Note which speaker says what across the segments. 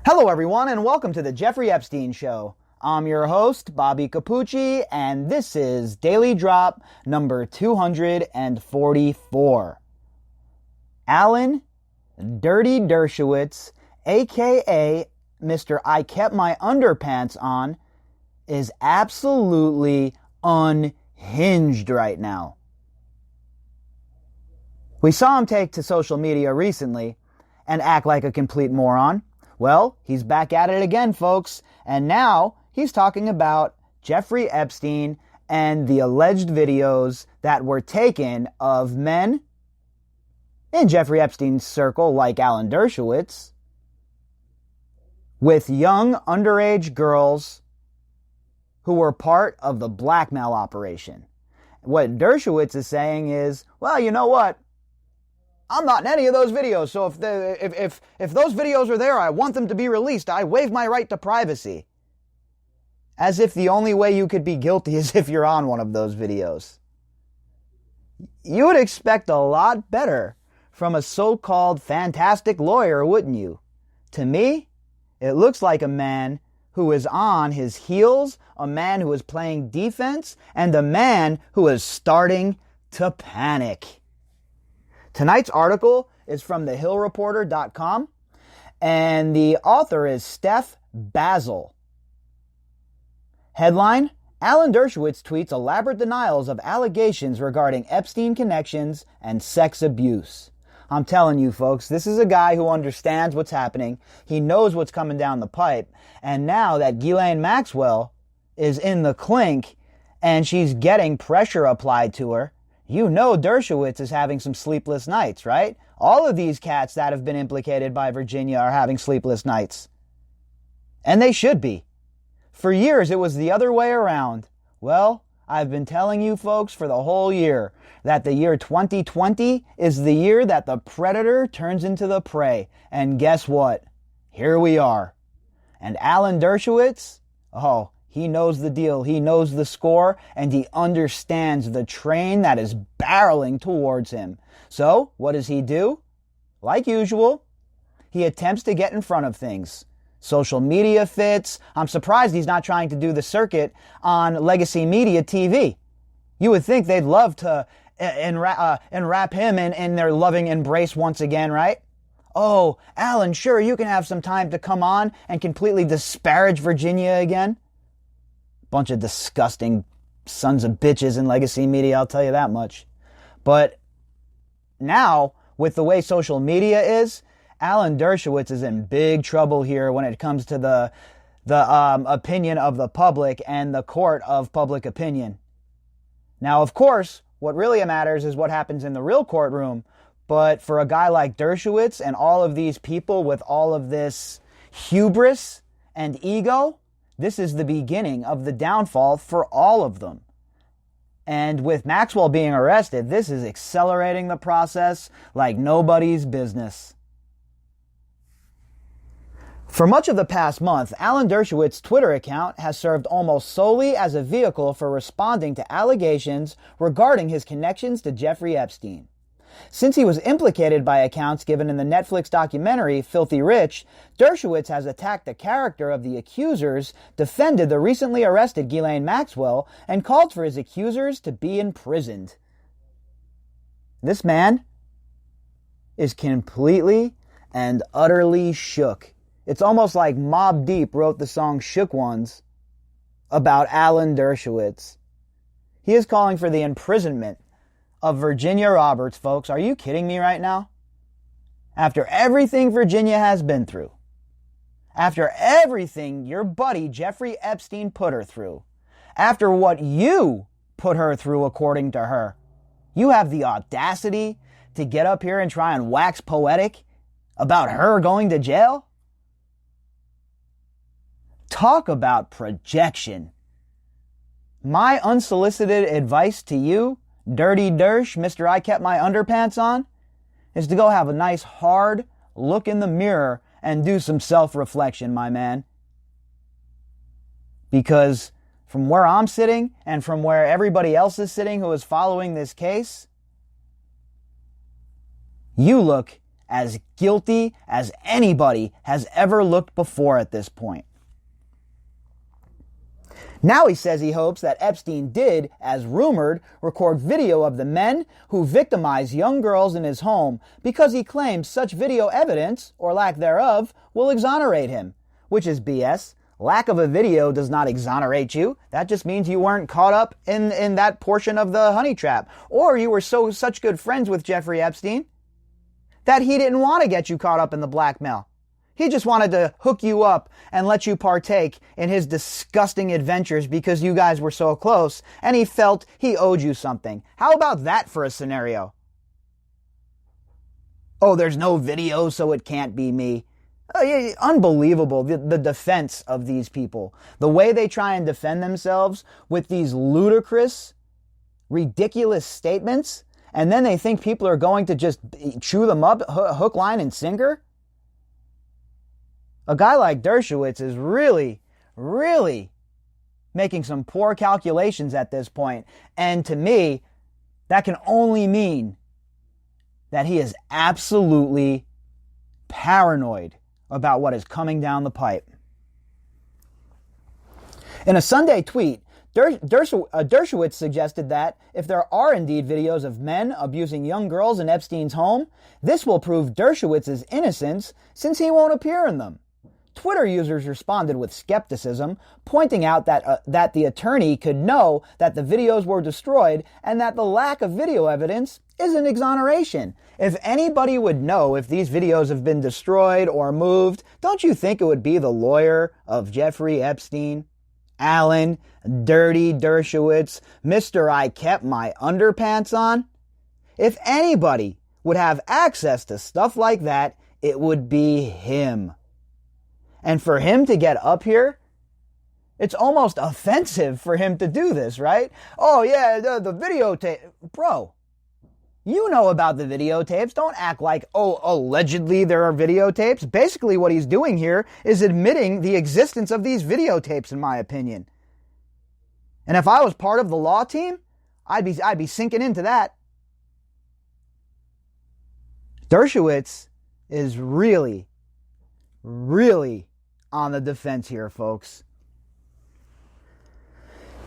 Speaker 1: Hello everyone and welcome to the Jeffrey Epstein Show. I'm your host, Bobbycapucci, and this is Daily Drop number 244. Alan Dirty Dershowitz, aka Mr. I Kept My Underpants On, is absolutely unhinged right now. We saw him take to social media recently and act like a complete moron. Well, he's back at it again, folks, and now he's talking about Jeffrey Epstein and the alleged videos that were taken of men in Jeffrey Epstein's circle, like Alan Dershowitz, with young underage girls who were part of the blackmail operation. What Dershowitz is saying is, well, you know what? I'm not in any of those videos, so if those videos are there, I want them to be released. I waive my right to privacy. As if the only way you could be guilty is if you're on one of those videos. You would expect a lot better from a so-called fantastic lawyer, wouldn't you? To me, it looks like a man who is on his heels, a man who is playing defense, and a man who is starting to panic. Tonight's article is from thehillreporter.com, and the author is Steph Basil. Headline: Alan Dershowitz tweets elaborate denials of allegations regarding Epstein connections and sex abuse. I'm telling you, folks, this is a guy who understands what's happening. He knows what's coming down the pipe. And now that Ghislaine Maxwell is in the clink and she's getting pressure applied to her, you know Dershowitz is having some sleepless nights, right? All of these cats that have been implicated by Virginia are having sleepless nights. And they should be. For years, it was the other way around. Well, I've been telling you folks for the whole year that the year 2020 is the year that the predator turns into the prey. And guess what? Here we are. And Alan Dershowitz, he knows the deal, he knows the score, and he understands the train that is barreling towards him. So, what does he do? Like usual, he attempts to get in front of things. Social media fits. I'm surprised he's not trying to do the circuit on legacy media TV. You would think they'd love to enwrap him in their loving embrace once again, right? Oh, Alan, sure, you can have some time to come on and completely disparage Virginia again. Bunch of disgusting sons of bitches in legacy media, I'll tell you that much. But now, with the way social media is, Alan Dershowitz is in big trouble here when it comes to the opinion of the public and the court of public opinion. Now, of course, what really matters is what happens in the real courtroom. But for a guy like Dershowitz and all of these people with all of this hubris and ego, this is the beginning of the downfall for all of them. And with Maxwell being arrested, this is accelerating the process like nobody's business. For much of the past month, Alan Dershowitz's Twitter account has served almost solely as a vehicle for responding to allegations regarding his connections to Jeffrey Epstein. Since he was implicated by accounts given in the Netflix documentary Filthy Rich, Dershowitz has attacked the character of the accusers, defended the recently arrested Ghislaine Maxwell, and called for his accusers to be imprisoned. This man is completely and utterly shook. It's almost like Mobb Deep wrote the song Shook Ones about Alan Dershowitz. He is calling for the imprisonment of Virginia Roberts, folks. Are you kidding me right now? After everything Virginia has been through, after everything your buddy Jeffrey Epstein put her through, after what you put her through according to her, you have the audacity to get up here and try and wax poetic about her going to jail? Talk about projection. My unsolicited advice to you, Dirty Dersh, Mr. I Kept My Underpants On, is to go have a nice hard look in the mirror and do some self-reflection, my man. Because from where I'm sitting and from where everybody else is sitting who is following this case, you look as guilty as anybody has ever looked before at this point. Now he says he hopes that Epstein did, as rumored, record video of the men who victimize young girls in his home because he claims such video evidence, or lack thereof, will exonerate him, which is BS. Lack of a video does not exonerate you. That just means you weren't caught up in that portion of the honey trap. Or you were such good friends with Jeffrey Epstein that he didn't want to get you caught up in the blackmail. He just wanted to hook you up and let you partake in his disgusting adventures because you guys were so close and he felt he owed you something. How about that for a scenario? Oh, there's no video, so it can't be me. Unbelievable, the defense of these people. The way they try and defend themselves with these ludicrous, ridiculous statements, and then they think people are going to just chew them up, hook, line, and sinker. A guy like Dershowitz is really, really making some poor calculations at this point. And to me, that can only mean that he is absolutely paranoid about what is coming down the pipe. In a Sunday tweet, Dershowitz suggested that if there are indeed videos of men abusing young girls in Epstein's home, this will prove Dershowitz's innocence since he won't appear in them. Twitter users responded with skepticism, pointing out that the attorney could know that the videos were destroyed and that the lack of video evidence is an exoneration. If anybody would know if these videos have been destroyed or moved, don't you think it would be the lawyer of Jeffrey Epstein? Alan Dirty Dershowitz, Mr. I kept my underpants on? If anybody would have access to stuff like that, it would be him. And for him to get up here, it's almost offensive for him to do this, right? Oh yeah, the videotape. Bro, you know about the videotapes. Don't act like, oh, allegedly there are videotapes. Basically what he's doing here is admitting the existence of these videotapes, in my opinion. And if I was part of the law team, I'd be sinking into that. Dershowitz is really, really on the defense here, folks.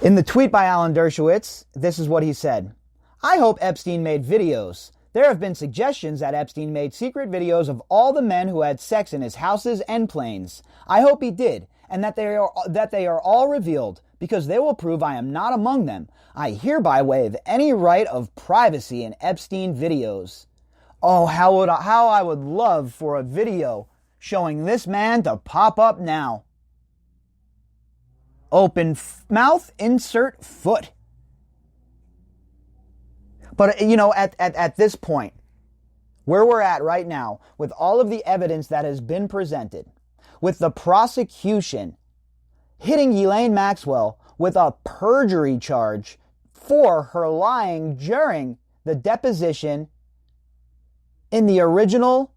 Speaker 1: In the tweet by Alan Dershowitz, this is what he said. I hope Epstein made videos. There have been suggestions that Epstein made secret videos of all the men who had sex in his houses and planes. I hope he did, and that they are all revealed, because they will prove I am not among them. I hereby waive any right of privacy in Epstein videos. Oh, how I would love for a video showing this man to pop up now. Open mouth, insert foot. But, you know, at this point, where we're at right now, with all of the evidence that has been presented, with the prosecution hitting Ghislaine Maxwell with a perjury charge for her lying during the deposition in the original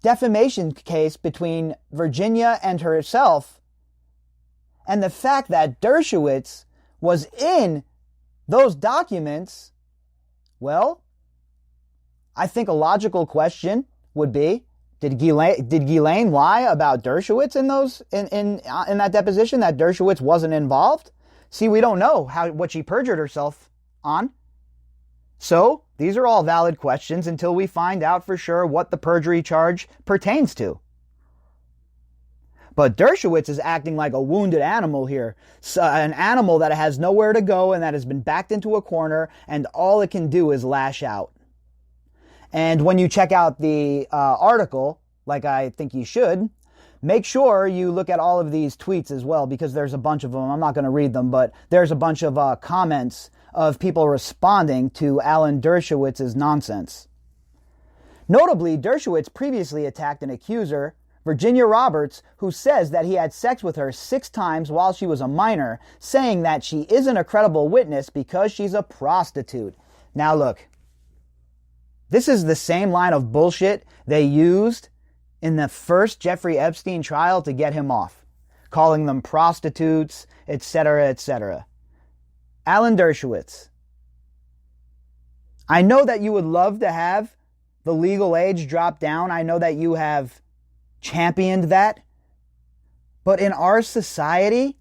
Speaker 1: defamation case between Virginia and herself, and the fact that Dershowitz was in those documents, well, I think a logical question would be, did Ghislaine lie about Dershowitz in that deposition, that Dershowitz wasn't involved? See, we don't know what she perjured herself on. So, these are all valid questions until we find out for sure what the perjury charge pertains to. But Dershowitz is acting like a wounded animal here. An animal that has nowhere to go and that has been backed into a corner, and all it can do is lash out. And when you check out the article, like I think you should, make sure you look at all of these tweets as well, because there's a bunch of them. I'm not going to read them, but there's a bunch of comments of people responding to Alan Dershowitz's nonsense. Notably, Dershowitz previously attacked an accuser, Virginia Roberts, who says that he had sex with her 6 times while she was a minor, saying that she isn't a credible witness because she's a prostitute. Now look, this is the same line of bullshit they used in the first Jeffrey Epstein trial to get him off, calling them prostitutes, etc., etc. Alan Dershowitz, I know that you would love to have the legal age drop down. I know that you have championed that. But in our society,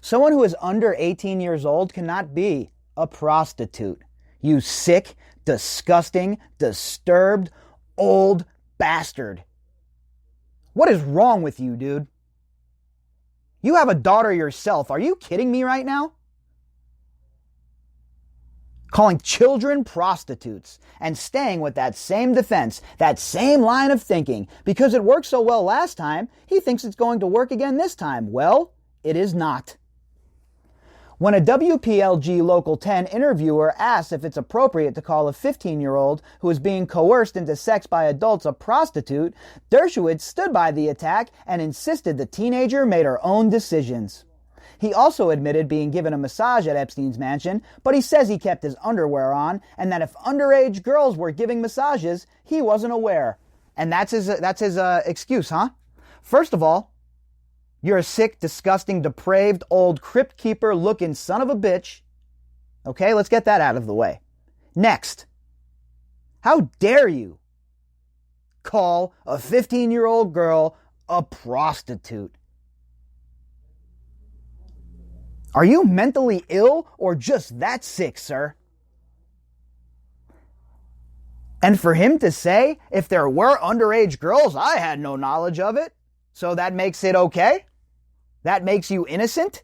Speaker 1: someone who is under 18 years old cannot be a prostitute. You sick, disgusting, disturbed, old bastard. What is wrong with you, dude? You have a daughter yourself. Are you kidding me right now? Calling children prostitutes and staying with that same defense, that same line of thinking. Because it worked so well last time, he thinks it's going to work again this time. Well, it is not. When a WPLG Local 10 interviewer asks if it's appropriate to call a 15-year-old who is being coerced into sex by adults a prostitute, Dershowitz stood by the attack and insisted the teenager made her own decisions. He also admitted being given a massage at Epstein's mansion, but he says he kept his underwear on and that if underage girls were giving massages, he wasn't aware. And that's his excuse, huh? First of all, you're a sick, disgusting, depraved, old crypt keeper looking son of a bitch. Okay, let's get that out of the way. Next, how dare you call a 15-year-old girl a prostitute? Are you mentally ill or just that sick, sir? And for him to say, if there were underage girls, I had no knowledge of it, so that makes it okay? That makes you innocent?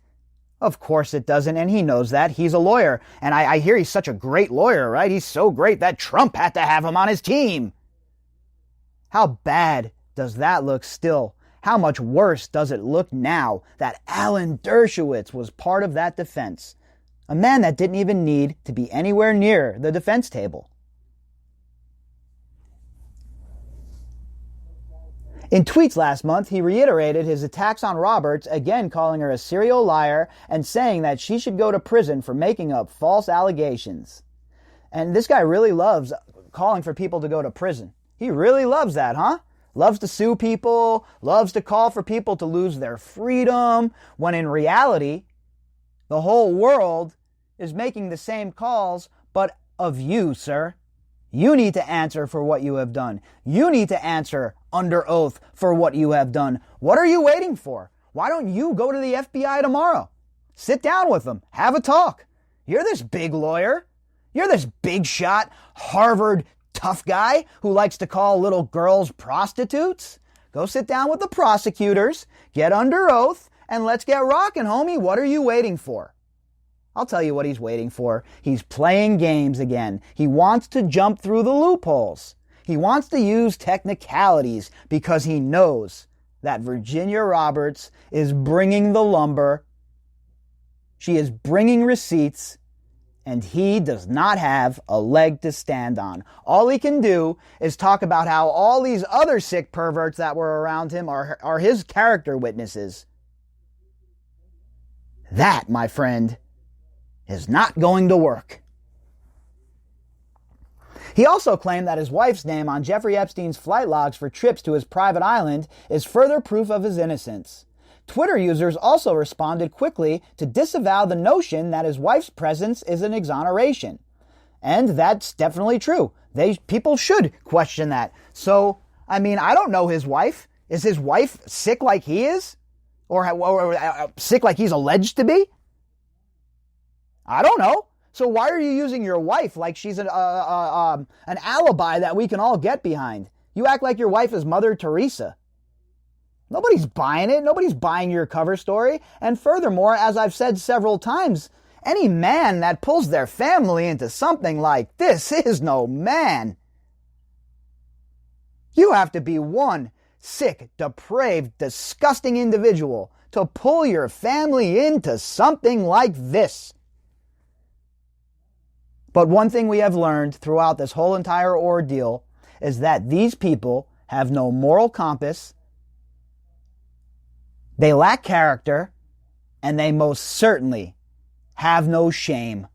Speaker 1: Of course it doesn't, and he knows that. He's a lawyer, and I hear he's such a great lawyer, right? He's so great that Trump had to have him on his team. How bad does that look still? How much worse does it look now that Alan Dershowitz was part of that defense? A man that didn't even need to be anywhere near the defense table. In tweets last month, he reiterated his attacks on Roberts, again calling her a serial liar and saying that she should go to prison for making up false allegations. And this guy really loves calling for people to go to prison. He really loves that, huh? Loves to sue people, loves to call for people to lose their freedom, when in reality, the whole world is making the same calls, but of you, sir. You need to answer for what you have done. You need to answer under oath for what you have done. What are you waiting for? Why don't you go to the FBI tomorrow? Sit down with them. Have a talk. You're this big lawyer. You're this big shot Harvard tough guy who likes to call little girls prostitutes. Go sit down with the prosecutors, get under oath, and let's get rocking, homie. What are you waiting for? I'll tell you what he's waiting for. He's playing games again. He wants to jump through the loopholes. He wants to use technicalities because he knows that Virginia Roberts is bringing the lumber. She is bringing receipts, and he does not have a leg to stand on. All he can do is talk about how all these other sick perverts that were around him are his character witnesses. That, my friend, is not going to work. He also claimed that his wife's name on Jeffrey Epstein's flight logs for trips to his private island is further proof of his innocence. Twitter users also responded quickly to disavow the notion that his wife's presence is an exoneration. And that's definitely true. People should question that. So, I mean, I don't know his wife. Is his wife sick like he is? Or sick like he's alleged to be? I don't know. So why are you using your wife like she's an alibi that we can all get behind? You act like your wife is Mother Teresa. Nobody's buying it. Nobody's buying your cover story. And furthermore, as I've said several times, any man that pulls their family into something like this is no man. You have to be one sick, depraved, disgusting individual to pull your family into something like this. But one thing we have learned throughout this whole entire ordeal is that these people have no moral compass, they lack character, and they most certainly have no shame.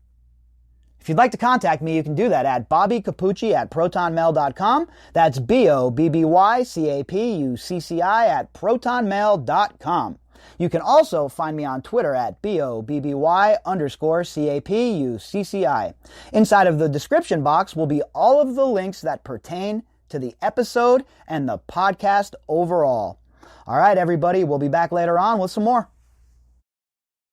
Speaker 1: If you'd like to contact me, you can do that at bobbycapucci@protonmail.com. That's BOBBYCAPUCCI@protonmail.com. You can also find me on Twitter at BOBBY_CAPUCCI. Inside of the description box will be all of the links that pertain to the episode and the podcast overall. All right, everybody, we'll be back later on with some more.